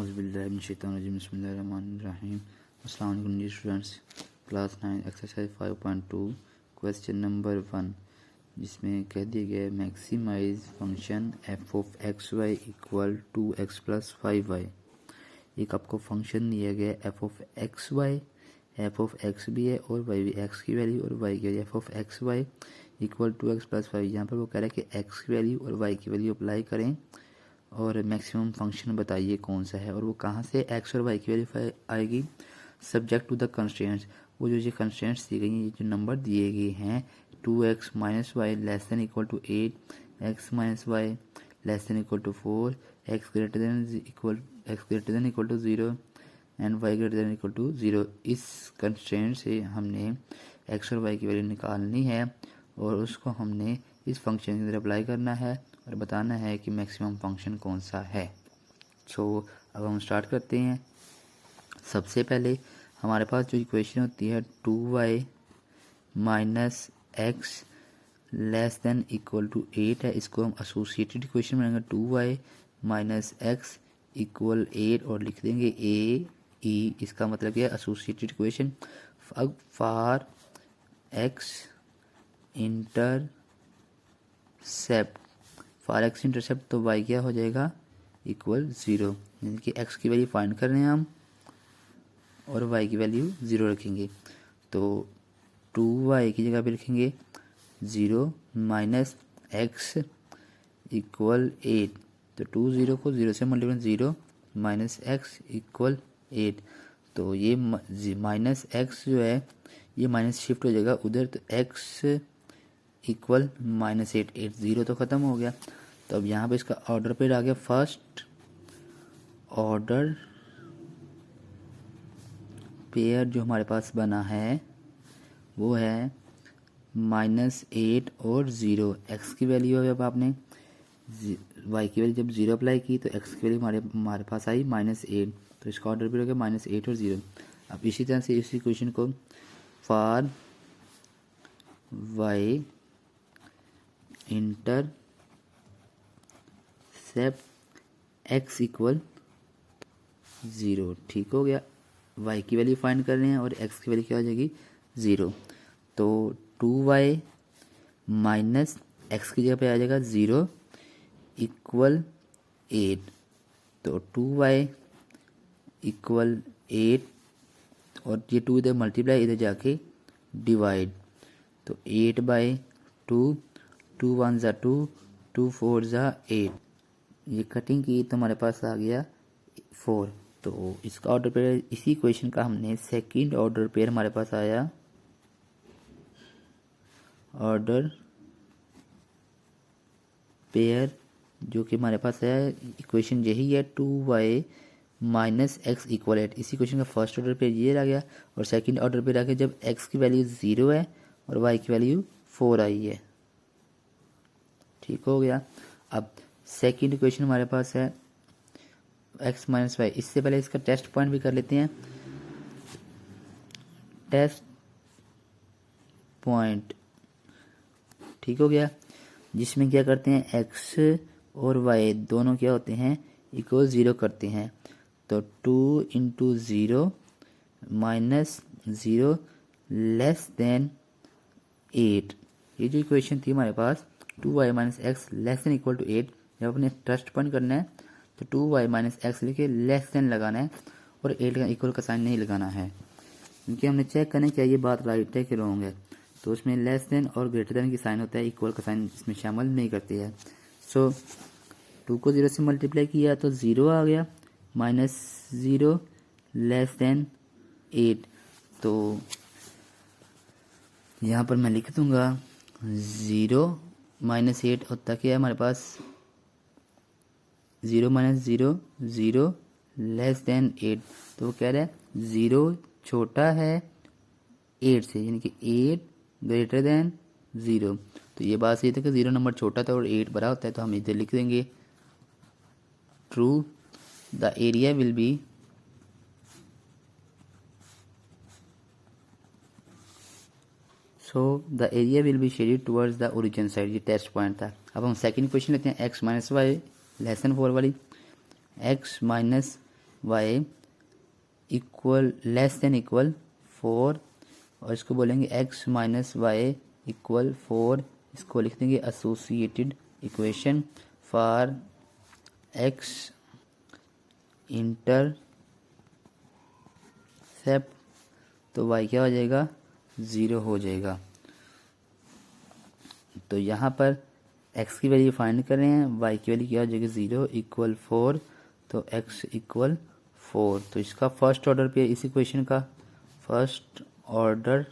औज़ुबिल्लाहिमिनश्शैतानिर्रजीम बिस्मिल्लाहिर्रहमानिर्रहीम। अस्सलाम वालेकुम dear students, class 9 exercise 5.2 question number 1, जिसमें कह दिया गया है maximize function F of X Y equal to X plus 5y। एक आपको फंक्शन दिया गया है F of X Y, F of X भी है और वाई भी, एक्स की वैल्यू और वाई की value. F of X Y equal to X plus 5। यहाँ पर वो कह रहा है कि एक्स की वैल्यू और वाई की वैल्यू अप्लाई करें और मैक्सिमम फंक्शन बताइए कौन सा है, और वो कहाँ से एक्स और वाई की वैल्यू आएगी, सब्जेक्ट टू द कंस्ट्रेंट्स। वो जो ये कंस्ट्रेंट्स दी गई हैं, ये जो नंबर दिए गए हैं 2x minus Y less than equal to 8, X minus Y less than equal to 4, X greater than equal to 0 and Y greater than equal to 0। इस कंस्ट्रेंट से हमने एक्स और वाई की वैल्यू निकालनी है और उसको हमने इस फंक्शन के अंदर अप्लाई करना है और बताना है कि मैक्सिमम फंक्शन कौन सा है। सो अब हम स्टार्ट करते हैं। सबसे पहले हमारे पास जो इक्वेशन होती है 2y minus X less than equal to 8 है, इसको हम एसोसिएटेड इक्वेशन बनाएंगे। 2y माइनस एक्स इक्वल 8 और लिख देंगे ए ई, इसका मतलब क्या है, एसोसिएटेड इक्वेशन। अब for x intercept, for x intercept तो वाई क्या हो जाएगा, इक्वल 0, यानी कि एक्स की वैल्यू फाइंड कर रहे हैं हम और वाई की वैल्यू 0 रखेंगे। तो 2y की जगह पे लिखेंगे 0 माइनस एक्स इक्वल 8। तो 0 को 0 से मल्टीप्लाई, 0 माइनस एक्स इक्वल 8। तो ये माइनस एक्स जो है ये माइनस शिफ्ट हो जाएगा उधर, तो एक्स इक्वल माइनस 8, 0 तो ख़त्म हो गया। तो अब यहाँ पे इसका ऑर्डर पेयर आ गया। फर्स्ट ऑर्डर पेयर जो हमारे पास बना है वो है -8 और 0। एक्स की वैल्यू है, अब आपने वाई की वैल्यू जब 0 अप्लाई की तो एक्स की वैल्यू हमारे पास आई -8, तो इसका ऑर्डर पेयर हो गया -8 और 0। अब इसी तरह से इसी क्वेश्चन को for Y intercept X equal 0, ठीक हो गया। वाई की वैल्यू फाइंड कर रहे हैं और एक्स की वैल्यू क्या हो जाएगी, 0। तो 2y माइनस एक्स की जगह पे आ जाएगा 0 इक्वल 8। तो 2y इक्वल 8 और ये 2 इधर मल्टीप्लाई, इधर जाके डिवाइड, तो 8/2, 2 1 ज़ा 2, 2 4 ज़ा 8। ये कटिंग की तो हमारे पास आ गया 4। तो इसका ऑर्डर पेयर, इसी इक्वेशन का हमने सेकंड ऑर्डर पेयर हमारे पास आया, ऑर्डर पेयर जो कि हमारे पास है इक्वेशन यही है 2y माइनस एक्स इक्वल 8। इसी क्वेश्चन का फर्स्ट ऑर्डर पेयर ये आ गया और सेकंड ऑर्डर पेयर आ गया जब x की वैल्यू 0 है और y की वैल्यू 4 आई है, ठीक हो गया। अब सेकंड इक्वेशन हमारे पास है x माइनस वाई। इससे पहले इसका टेस्ट पॉइंट भी कर लेते हैं। टेस्ट पॉइंट ठीक हो गया, जिसमें क्या करते हैं x और y दोनों क्या होते हैं, इक्वल 0 करते हैं। तो 2 इंटू 0 माइनस 0 लेस देन 8। ये जो इक्वेशन थी हमारे पास 2y minus X less than equal to 8, जब अपने टेस्ट पॉइंट करना है तो 2y माइनस एक्स लिखे लेस देन लगाना है और 8 का इक्वल का साइन नहीं लगाना है, क्योंकि हमने चेक करना क्या ये बात राइट है कि रॉन्ग है। तो उसमें लेस देन और ग्रेटर देन की साइन होता है, इक्वल का साइन इसमें शामिल नहीं करती है। सो 2 को 0 से मल्टीप्लाई किया तो 0 आ गया, -0 लेस देन 8। तो यहाँ पर मैं लिख दूंगा 0 माइनस 8 होता क्या है हमारे पास, 0 माइनस 0 0 लेस देन 8। तो वो कह रहा है 0 छोटा है 8 से, यानी कि 8 ग्रेटर देन 0। तो ये बात सही था कि 0 नंबर छोटा था और 8 बड़ा होता है, तो हम इधर लिख देंगे true the area will be the area will be shaded towards the origin side. ये टेस्ट पॉइंट था। अब हम सेकंड क्वेश्चन लेते हैं x minus Y less than 4 वाली। x minus Y equal less than equal 4, और इसको बोलेंगे x माइनस वाई इक्वल 4। इसको लिख देंगे associated equation for x intercept, तो y क्या हो जाएगा, 0 हो जाएगा। तो यहाँ पर x की वैल्यू फाइंड कर रहे हैं, y की वैल्यू क्या हो जाएगी 0 इक्वल 4, तो x इक्वल 4। तो इसका फर्स्ट ऑर्डर पेयर, इस इक्वेशन का फर्स्ट ऑर्डर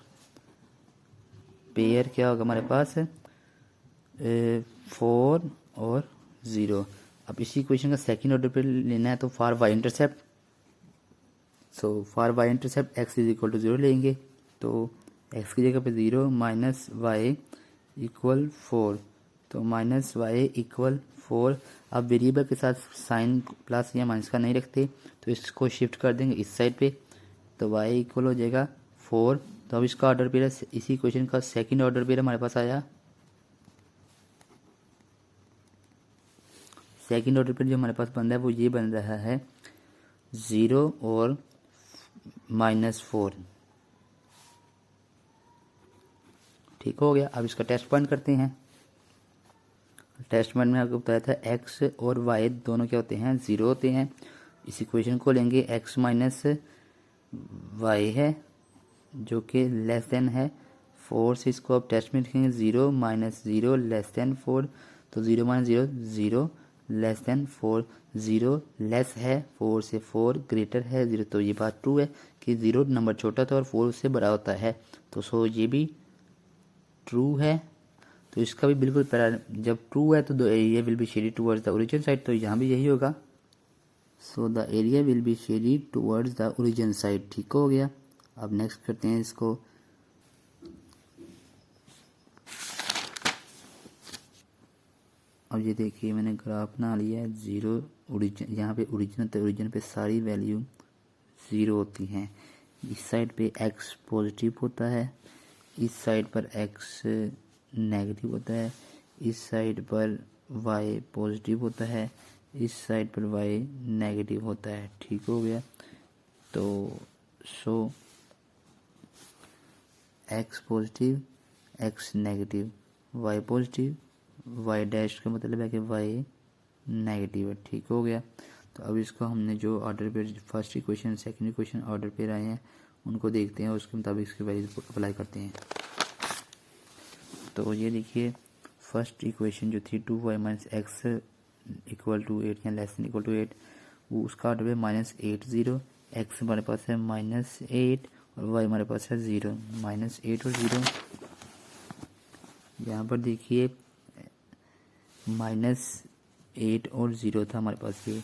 पेयर क्या होगा हमारे पास, 4 और 0। अब इसी इक्वेशन का सेकंड ऑर्डर पेयर लेना है, तो for y intercept, so for y intercept x is equal to 0 लेंगे, तो x की जगह पे 0 माइनस वाई इक्वल 4, तो माइनस वाई इक्वल 4। अब वेरिएबल के साथ साइन प्लस या माइनस का नहीं रखते, तो इसको शिफ्ट कर देंगे इस साइड पे, तो y इक्वल हो जाएगा 4। तो अब इसका ऑर्डर पेयर, इसी क्वेश्चन का सेकंड ऑर्डर पेयर हमारे पास आया। सेकंड ऑर्डर पेयर जो हमारे पास बन रहा है वो ये बन रहा है 0 और -4। ठीक हो गया। अब इसका टेस्ट पॉइंट करते हैं। टेस्ट पॉइंट में आपको बताया था x और y दोनों क्या होते हैं, 0 होते हैं। इस इक्वेशन को लेंगे x माइनस वाई है जो कि लेस देन है 4 से, इसको अब टेस्ट में लिखेंगे 0 माइनस 0 लेस देन 4, तो 0 माइनस 0 0 लेस देन 4, 0 लेस है 4 से, 4 ग्रेटर है 0, तो ये बात ट्रू है कि 0 नंबर छोटा था और 4 उससे बड़ा होता है, तो सो ये भी ट्रू है। तो इसका भी बिल्कुल जब ट्रू है तो the area will be shaded towards the origin side, तो यहाँ भी यही होगा। So the area will be shaded towards the origin side. ठीक हो गया। अब नेक्स्ट करते हैं इसको। अब ये देखिए मैंने ग्राफ बना लिया है, 0 ओरिजिन, यहाँ पे ओरिजिन होता है, ओरिजिन पे सारी वैल्यू 0 होती हैं। इस साइड पे x पॉजिटिव होता है, इस साइड पर x नेगेटिव होता है, इस साइड पर y पॉजिटिव होता है, इस साइड पर y नेगेटिव होता है। ठीक हो गया। तो सो x positive, x negative, y positive, y dash का मतलब है कि y नेगेटिव है। ठीक हो गया। तो अब इसको हमने जो ऑर्डर पे first equation second equation order पे आए हैं उनको देखते हैं, उसके मुताबिक इसकी वैल्यू अप्लाई करते हैं। तो ये देखिए फर्स्ट इक्वेशन जो थी 2y minus x equal to 8 या लेस देन इक्वल टू 8, वो उसका ऑर्डर पे -8 0, एक्स हमारे पास है -8 और y हमारे पास है 0, -8 और 0। यहाँ पर देखिए -8 और 0 था हमारे पास ये,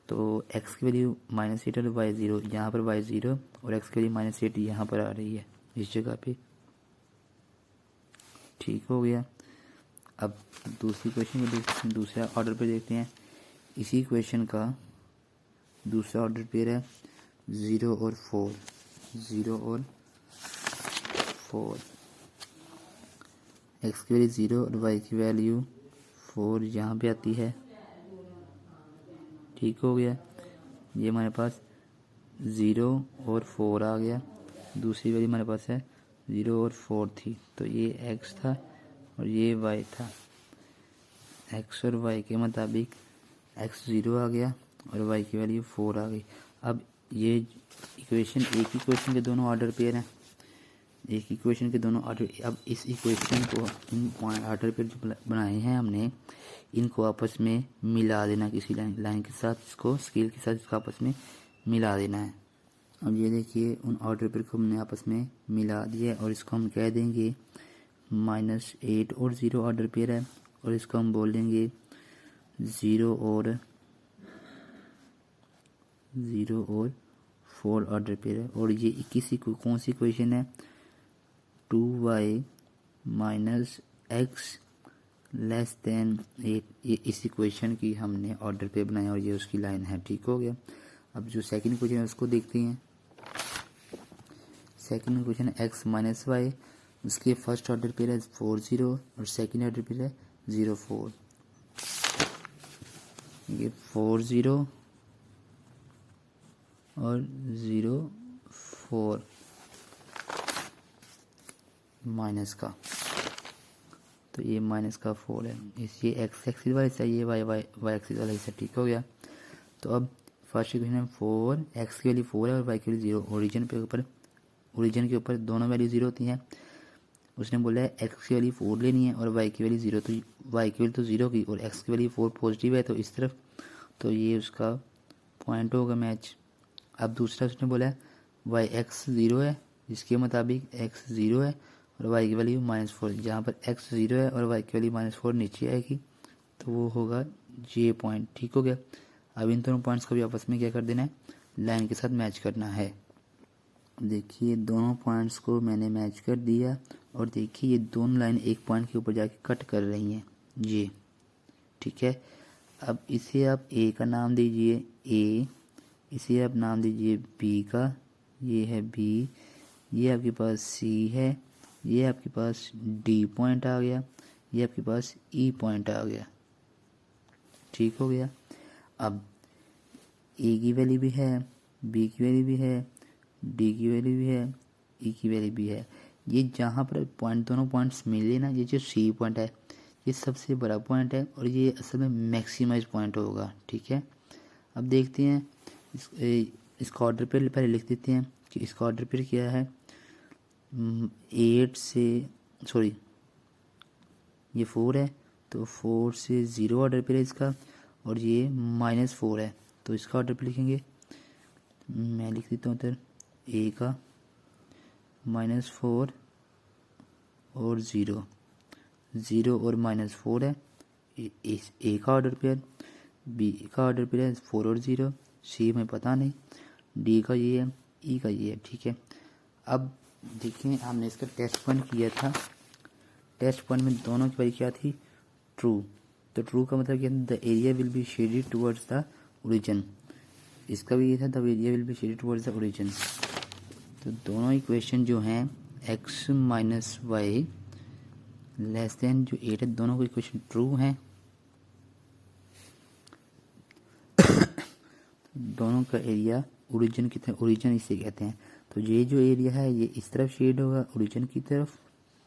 तो x की वैल्यू -8 और y 0, यहाँ पर y 0 और x की वैल्यू -8 यहाँ पर आ रही है इस जगह पे। ठीक हो गया। अब दूसरी क्वेश्चन को देखते हैं, दूसरा ऑर्डर पे देखते हैं। इसी क्वेश्चन का दूसरा ऑर्डर पेयर है 0 और 4, 0 और 4, x की वैल्यू 0 और y की वैल्यू 4 यहाँ पे आती है। ठीक हो गया। ये हमारे पास 0 और 4 आ गया, दूसरी वैल्यू हमारे पास है 0 और 4 थी, तो ये x था और ये y था। x और y के मुताबिक x 0 आ गया और y की वैल्यू 4 आ गई। अब ये इक्वेशन एक ही इक्वेशन के दोनों ऑर्डर पेयर हैं, एक इक्वेशन के दोनों ऑर्डर। अब इस इक्वेशन को इन ऑर्डर पेयर जो बनाए हैं हमने, इनको आपस में मिला देना किसी लाइन के साथ, इसको स्केल के साथ इसको आपस में मिला देना है। अब ये देखिए उन ऑर्डर पेयर को हमने आपस में मिला दिया और इसको हम कह देंगे -8 और 0 ऑर्डर पेयर है, और इसको हम बोल देंगे 0 और 4 ऑर्डर पेयर है। और ये किसी को कौन सी इक्वेशन है, 2y minus X less then 8, ये इस इक्वेशन की हमने ऑर्डर पे बनाया और ये उसकी लाइन है। ठीक हो गया। अब जो सेकंड इक्वेशन है उसको देखते हैं। सेकंड इक्वेशन है x माइनस वाई, उसके फर्स्ट ऑर्डर पे है 4 0 और सेकंड ऑर्डर पे है 0 4। ये 4 0 और 0.4 माइनस का, तो ये माइनस का 4 है। ये एक्स एक्सिस वाला हिस्सा, ये वाई एक्सिस वाला हिस्सा, ठीक हो गया। तो अब फर्स्ट इक्वेशन में 4, एक्स की वैल्यू 4 है और वाई की वैल्यू 0, ओरिजिन के ऊपर दोनों वैल्यू 0 होती हैं। उसने बोला है एक्स की वैल्यू 4 लेनी है और वाई की वैल्यू 0, तो वाई की वैल्यू तो 0 की और एक्स की वैल्यू 4 पॉजिटिव है तो इस तरफ, तो ये उसका पॉइंट होगा मैच। अब दूसरा उसने बोला है वाई एक्स 0 है, जिसके मुताबिक एक्स 0 है और वाई की वैल्यू -4, जहाँ पर एक्स 0 है और वाई की वैल्यू -4 नीचे आएगी तो वो होगा ये पॉइंट, ठीक हो गया। अब इन दोनों पॉइंट्स को भी आपस में क्या कर देना है, लाइन के साथ मैच करना है। देखिए दोनों पॉइंट्स को मैंने मैच कर दिया और देखिए ये दोनों लाइन एक पॉइंट के ऊपर जाके कट कर रही हैं ये, ठीक है। अब इसे आप ए का नाम दीजिए ए, इसे आप नाम दीजिए बी का, ये है बी, ये आपके पास सी है, ये आपके पास डी पॉइंट आ गया, ये आपके पास ई पॉइंट आ गया, ठीक हो गया। अब ए की वैल्यू भी है, बी की वैल्यू भी है, डी की वैल्यू भी है, ई की वैल्यू भी है। ये जहाँ पर पॉइंट दोनों पॉइंट्स मिले ना, ये जो सी पॉइंट है ये सबसे बड़ा पॉइंट है और ये असल में मैक्सिमाइज पॉइंट होगा, ठीक है। अब देखते हैं इसका ऑर्डर पे पहले लिख देते हैं कि इसका ऑर्डर पे क्या है। 8 से सॉरी ये 4 है तो 4 से 0 ऑर्डर पे है इसका, और ये -4 है तो इसका ऑर्डर पे लिखेंगे। मैं लिख देता हूँ इधर ए का -4 और 0 और -4 है, ए का ऑर्डर पेयर, बी का ऑर्डर पेयर है 4 और 0, सी में पता नहीं, डी का ये है, ई का ये है, ठीक है। अब देखिए हमने इसका टेस्ट पॉइंट किया था, टेस्ट पॉइंट में दोनों की वैल्यू क्या थी, ट्रू। तो ट्रू का मतलब क्या, the area will be shaded towards the origin, इसका भी ये था the area will be shaded towards the origin. तो दोनों इक्वेशन जो हैं x minus Y less than जो 8 है, दोनों को इक्वेशन ट्रू हैं। दोनों का एरिया ओरिजिन की तरफ, ओरिजिन इसे कहते हैं, तो ये जो एरिया है ये इस तरफ शेड होगा ओरिजिन की तरफ,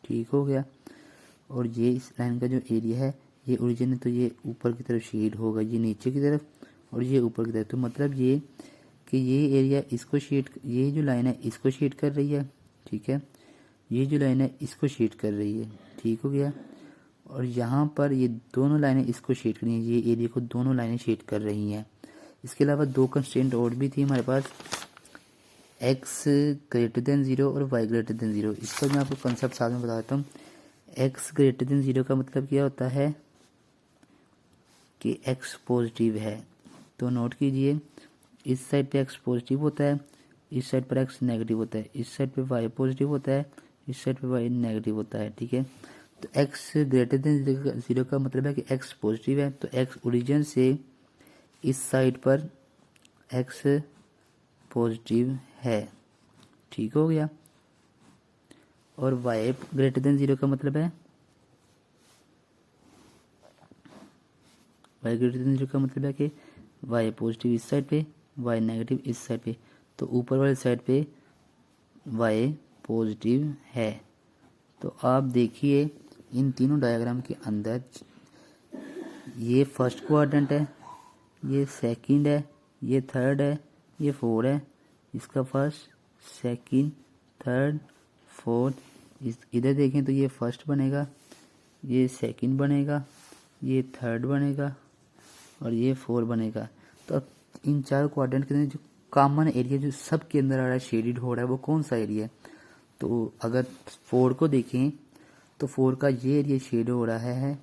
ठीक हो गया। और ये इस लाइन का जो एरिया है ये ओरिजिन है तो ये ऊपर की तरफ शेड होगा, ये नीचे की तरफ और ये ऊपर की तरफ। तो मतलब ये कि ये एरिया इसको शेड, ये जो लाइन है इसको शेड कर रही है, ठीक है, ये जो लाइन है इसको शेड कर रही है, ठीक हो गया। और यहाँ पर ये दोनों लाइनें इसको शेड कर रही हैं, ये एरिया को दोनों लाइनें शेड कर रही हैं। इसके अलावा दो कंस्ट्रेंट और भी थी हमारे पास, x ग्रेटर देन 0 और y ग्रेटर देन 0। इसका मैं आपको कंसेप्ट साथ में बता देता हूँ। x ग्रेटर देन 0 का मतलब क्या होता है कि x पॉजिटिव है, तो नोट कीजिए इस साइड पे x पॉजिटिव होता है, इस साइड पर x नेगेटिव होता है, इस साइड पे y पॉजिटिव होता है, इस साइड पे y नेगेटिव होता है, ठीक है। तो x ग्रेटर देन 0 का मतलब है कि x पॉजिटिव है, तो x ओरिजिन से इस साइड पर x पॉजिटिव है, ठीक हो गया। और y ग्रेटर देन 0 का मतलब है, y ग्रेटर देन 0 का मतलब है कि y पॉजिटिव इस साइड पे, y नेगेटिव इस साइड पे, तो ऊपर वाले साइड पे y पॉजिटिव है। तो आप देखिए इन तीनों डायग्राम के अंदर ये फर्स्ट क्वाड्रेंट है, ये सेकंड है, ये थर्ड है, ये फोर्थ है, इसका फर्स्ट सेकंड थर्ड फोर्थ। इधर देखें तो ये फर्स्ट बनेगा, ये सेकंड बनेगा, ये थर्ड बनेगा और ये फोर्थ बनेगा। तो अब इन चार क्वाड्रेंट के अंदर जो कॉमन एरिया जो सब के अंदर आ रहा है शेडिड हो रहा है वो कौन सा एरिया है, तो अगर फोर को देखें तो फोर का ये एरिया शेड हो रहा है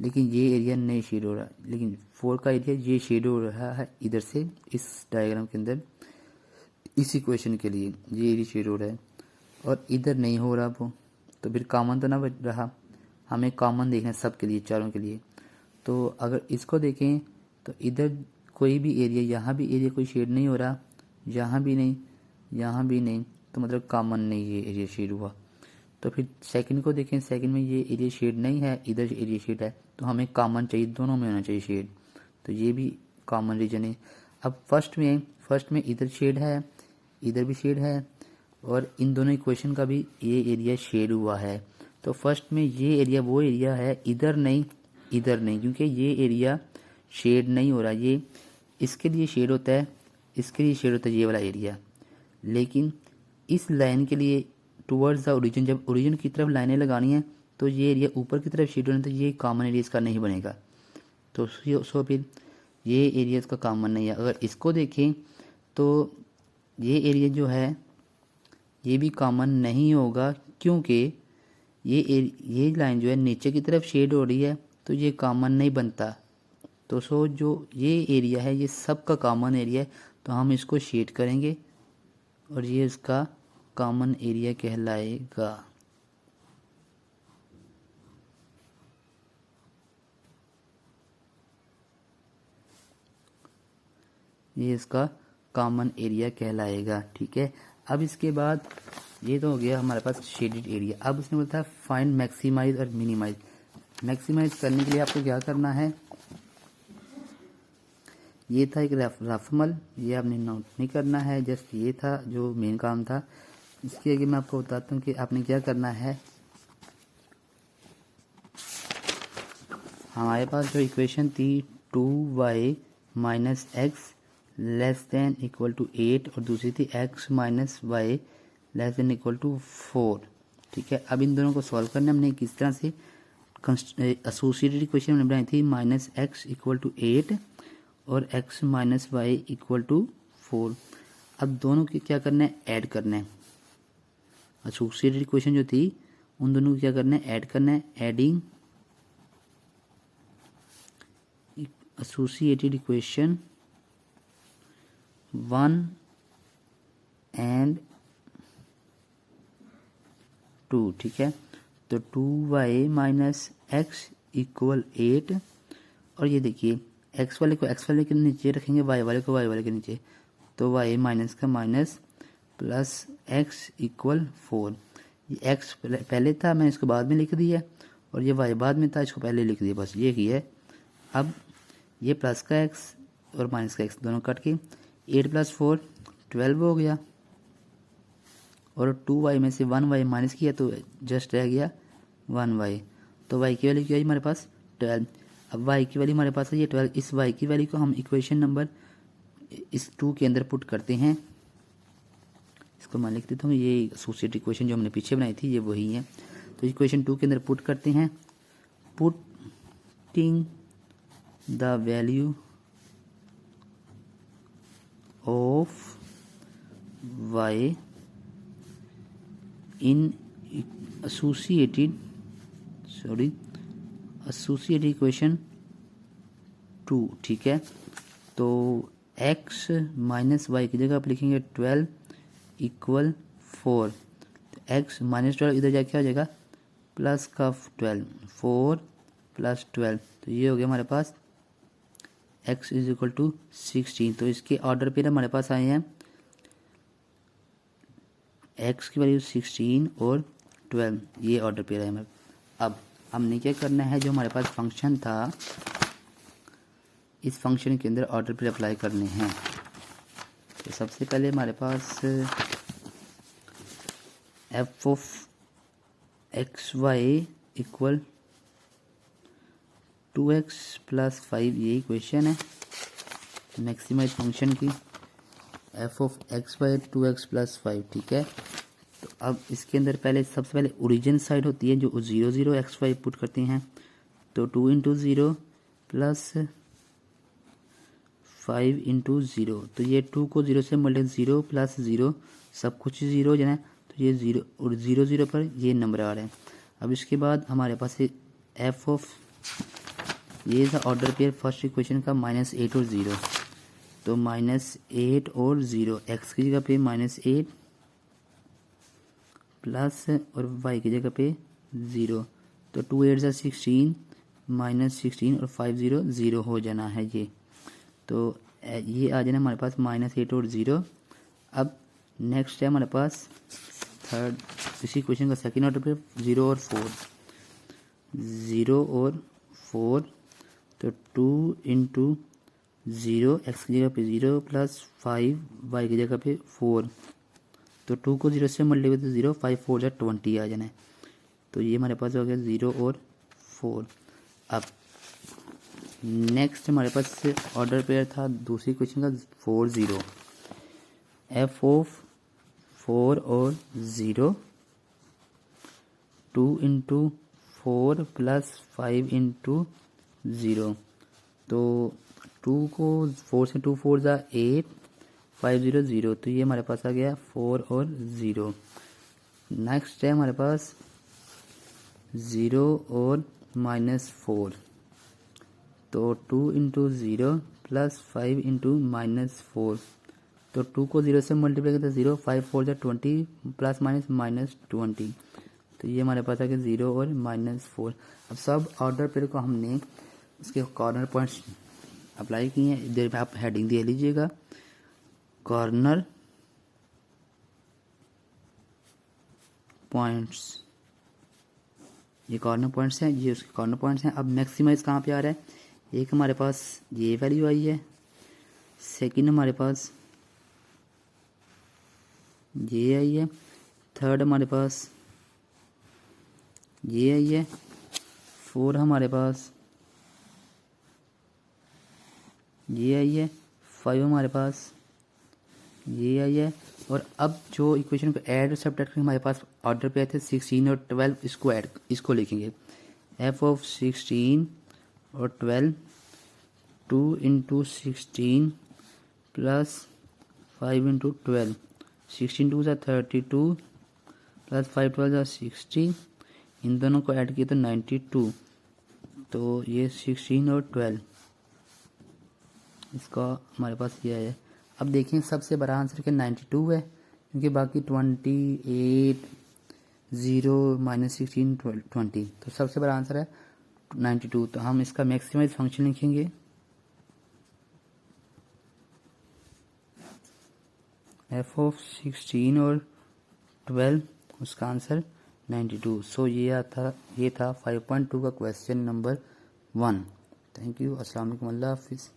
लेकिन ये एरिया नहीं शेड हो रहा, लेकिन फोर का एरिया ये शेड हो रहा है इधर से इस डायग्राम के अंदर, इस इक्वेशन के लिए ये एरिया शेड हो रहा है और इधर नहीं हो रहा वो, तो फिर कॉमन तो ना बच रहा, हमें कॉमन देखना है सब के लिए चारों के लिए। तो अगर इसको देखें तो इधर कोई भी एरिया, यहाँ भी एरिया कोई शेड नहीं हो रहा, यहाँ भी नहीं, यहाँ भी नहीं, तो मतलब कॉमन नहीं ये एरिया शेड हुआ। तो फिर सेकंड को देखें, सेकंड में ये एरिया शेड नहीं है, इधर एरिया शेड है, तो हमें कॉमन चाहिए, दोनों में होना चाहिए शेड, तो ये भी कॉमन रीजन है। अब फर्स्ट में फर्स्ट में इधर शेड है, इधर भी शेड है, और इन दोनों इक्वेशन का भी ये एरिया शेड हुआ है। तो फर्स्ट में ये एरिया वो एरिया है, इधर नहीं, इधर नहीं, क्योंकि ये एरिया शेड नहीं हो रहा। ये इसके लिए शेड होता है, इसके लिए शेड होता है ये वाला एरिया। लेकिन इस लाइन के लिए टुवर्ड्स द ओरिजिन, जब ओरिजिन की तरफ लाइनें लगानी है तो ये एरिया ऊपर की तरफ शेड होना, तो ये कॉमन एरिया इसका नहीं बनेगा। तो फिर ये एरिया इसका कॉमन नहीं है। अगर इसको देखें तो ये एरिया जो है ये भी कॉमन नहीं होगा, क्योंकि ये लाइन जो है नीचे की तरफ शेड हो रही है, तो ये कॉमन नहीं बनता। तो जो ये एरिया है ये सब का कॉमन एरिया है, तो हम इसको शेड करेंगे और ये इसका कॉमन एरिया कहलाएगा। ये इसका कॉमन एरिया कहलाएगा। ठीक है, अब इसके बाद ये तो हो गया हमारे पास शेडेड एरिया। अब उसने बोला था फाइंड मैक्सिमाइज और मिनिमाइज। मैक्सिमाइज करने के लिए आपको क्या करना है, ये था एक रफमल, ये आपने नोट नहीं करना है, जस्ट ये था जो मेन काम था। इसके आगे मैं आपको बताता हूँ कि आपने क्या करना है। हमारे पास जो इक्वेशन थी 2y minus X less than equal to 8 और दूसरी थी x minus Y less than equal to 4। ठीक है, अब इन दोनों को सॉल्व करना हमने किस तरह से, एसोसिएटेड इक्वेशन हमने बनाई थी माइनस एक्स इक्वल टू 8 और x minus Y equal to 4। अब दोनों की क्या करना है, ऐड करना है। एसोसिएटेड इक्वेशन जो थी उन दोनों को क्या करना है, ऐड करना है। Adding associated equation 1 and 2। ठीक है, तो 2y माइनस एक्स इक्वल 8, और ये देखिए x वाले को x वाले के नीचे रखेंगे, y वाले को y वाले के नीचे, तो y माइनस का माइनस प्लस x इक्वल 4। ये x पहले था, मैंने इसको बाद में लिख दिया, और ये y बाद में था, इसको पहले लिख दिया, बस ये किया है। अब ये प्लस का x और माइनस का x दोनों कट के 8 प्लस 4 12 हो गया, और 2y में से 1y माइनस किया तो जस्ट रह गया 1y। तो y की वैल्यू क्या है हमारे पास 12। अब y की वैल्यू हमारे पास है ये 12। इस y की वैल्यू को हम इक्वेशन नंबर इस 2 के अंदर पुट करते हैं। इसको मैं लिख देता हूँ, ये एसोसिएटेड इक्वेशन जो हमने पीछे बनाई थी ये वही है। तो इक्वेशन 2 के अंदर पुट करते हैं। Putting the value of y in associated equation 2। ठीक है, तो x माइनस वाई की जगह आप लिखेंगे 12 इक्वल 4। x माइनस 12 इधर जाके क्या हो जाएगा, प्लस का 12, 4 प्लस 12, तो ये हो गया हमारे पास x इज इक्वल टू 16। तो इसके ऑर्डर पे हमारे पास आए हैं x की वैल्यू 16 और 12, ये ऑर्डर पे आए हैं। अब हमने क्या करना है, जो हमारे पास फंक्शन था इस फंक्शन के अंदर ऑर्डर पे अप्लाई करने हैं। तो सबसे पहले हमारे पास f of X Y equal 2x plus 5, ये इक्वेशन है मैक्सिमाइज फंक्शन की, f of X Y 2x plus 5। ठीक है, तो अब इसके अंदर सबसे पहले ओरिजिन साइड होती है जो 0 0 एक्स वाई पुट करते हैं, तो 2 इंटू 0 प्लस 5 इंटू 0, तो ये 2 को 0 से मल्टीप्लाई 0 प्लस 0 सब कुछ 0 हो जाना, तो ये 0 और 0 0 पर ये नंबर आ रहा है। अब इसके बाद हमारे पास f ऑफ, ये था ऑर्डर पेयर फर्स्ट इक्वेशन का -8 और 0, तो -8 और 0, x की जगह पे -8 प्लस और y की जगह पे 0, तो 2 8 ज़ा 16 -16 और 5 0 0 हो जाना है ये। तो ये आ जाना हमारे पास -8 और 0। अब नेक्स्ट है हमारे पास थर्ड, इसी क्वेश्चन का सेकंड ऑर्डर पे 0 और 4, 0 और 4, तो 2 इंटू 0 x की जगह पे 0 प्लस 5 y की जगह पे 4, तो 2 को 0 से मल्टीप्लाई तो 0, 5 4 जा 20 आ जाना है। तो ये हमारे पास हो गया 0 और 4। अब नेक्स्ट हमारे पास ऑर्डर पेयर था दूसरी क्वेश्चन का 4 0, f ऑफ 4 और 0, 2 इंटू 4 प्लस 5 इंटू 0, तो 2 को 4 से 2 4 जा 8, 5 0 0, तो ये हमारे पास आ गया 4 और 0। नेक्स्ट है हमारे पास 0 और -4, तो 2 इंटू 0 प्लस 5 इंटू -4, तो 2 को 0 से मल्टीप्लाई करते 0, 5 4 जा 20 प्लस माइनस -20, तो ये हमारे पास आ गया 0 और -4। अब सब ऑर्डर पेयर को हमने इसके कॉर्नर पॉइंट्स अप्लाई किए हैं। इधर पे आप हेडिंग दे लीजिएगा, कॉर्नर पॉइंट्स, ये कॉर्नर पॉइंट्स हैं, ये उसके कॉर्नर पॉइंट्स हैं। अब मैक्सिमाइज कहाँ पे आ रहा है, एक हमारे पास ये वैल्यू आई है, सेकंड हमारे पास ये आई है, थर्ड हमारे पास ये आई है, 4 हमारे पास ये आई है, 5 हमारे पास ये आई है। और अब जो इक्वेशन को ऐड और सब्ट्रैक्ट करके हमारे पास ऑर्डर पे आए थे 16 और 12, इसको लिखेंगे f ऑफ 16 और 12, 2 इंटू 16 प्लस 5 इंटू 12, 16 2 ज़ा 32 प्लस 5 12 ज़ा 60, इन दोनों को ऐड किया तो 92, तो ये 16 और 12 इसका हमारे पास ये है। अब देखें सबसे बड़ा आंसर क्या 92 है, क्योंकि बाकी 28 0 -16 20, तो सबसे बड़ा आंसर है 92। तो हम इसका मैक्सिमाइज फंक्शन लिखेंगे f ऑफ 16 और 12, उसका आंसर 92। सो ये था 5.2 का क्वेश्चन नंबर 1। थैंक यू, अस्सलाम वालेकुम, अल्लाह हाफिज़।